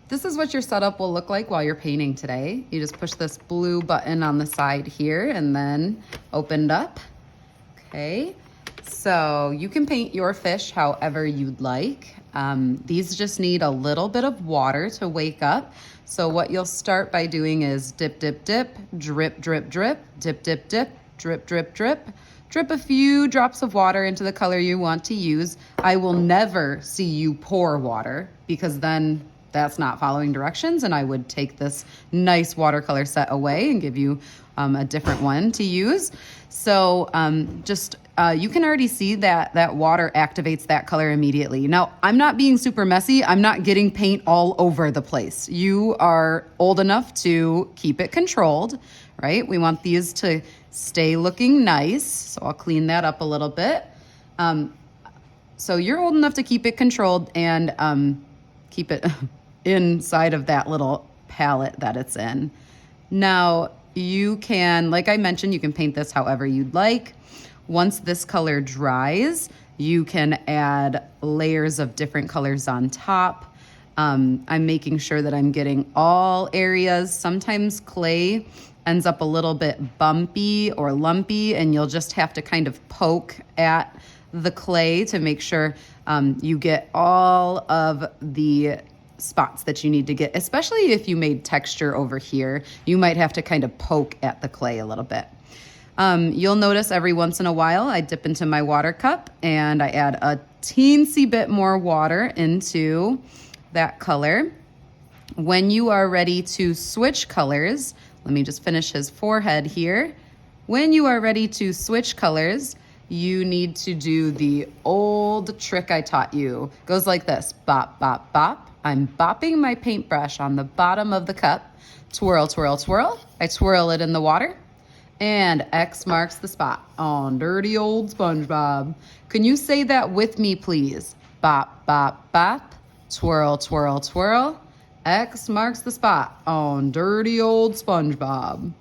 this is what your setup will look like while you're painting today. You just push this blue button on the side here and then opened up. Okay, so you can paint your fish however you'd like. These just need a little bit of water to wake up. So what you'll start by doing is dip, dip, dip, drip, drip, drip, dip, dip, dip, drip, drip, drip. Drip a few drops of water into the color you want to use. I will never see you pour water because then that's not following directions, and I would take this nice watercolor set away and give you a different one to use. So you can already see that water activates that color immediately. Now, I'm not being super messy. I'm not getting paint all over the place. You are old enough to keep it controlled, right? We want these to stay looking nice. So I'll clean that up a little bit. So you're old enough to keep it controlled and keep it inside of that little palette that it's in. Now, you can, like I mentioned, you can paint this however you'd like. Once this color dries, you can add layers of different colors on top. I'm making sure that I'm getting all areas. Sometimes clay ends up a little bit bumpy or lumpy, and you'll just have to kind of poke at the clay to make sure you get all of the spots that you need to get, especially if you made texture over here. You might have to kind of poke at the clay a little bit. You'll notice every once in a while I dip into my water cup and I add a teensy bit more water into that color. When you are ready to switch colors, let me just finish his forehead here. When you are ready to switch colors, you need to do the old trick I taught you. It goes like this: bop, bop, bop. I'm bopping my paintbrush on the bottom of the cup. Twirl, twirl, twirl. I twirl it in the water. And X marks the spot on dirty old SpongeBob. Can you say that with me, please? Bop, bop, bop. Twirl, twirl, twirl. X marks the spot on dirty old SpongeBob.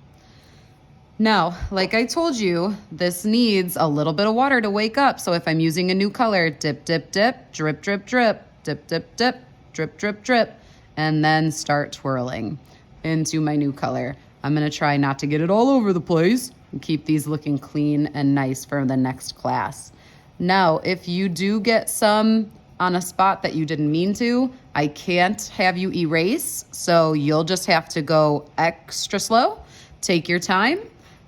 Now, like I told you, this needs a little bit of water to wake up. So if I'm using a new color, dip, dip, dip, drip, drip, drip, dip, dip, dip, drip, drip, drip, and then start twirling into my new color. I'm gonna try not to get it all over the place and keep these looking clean and nice for the next class. Now, if you do get some on a spot that you didn't mean to, I can't have you erase, so you'll just have to go extra slow, take your time,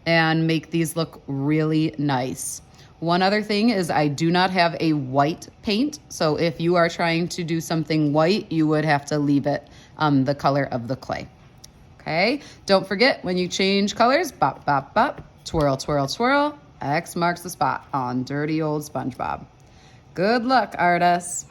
and make these look really nice. One other thing is I do not have a white paint, so if you are trying to do something white, you would have to leave it the color of the clay. Okay, don't forget when you change colors, bop, bop, bop, twirl, twirl, twirl, X marks the spot on dirty old SpongeBob. Good luck, artists.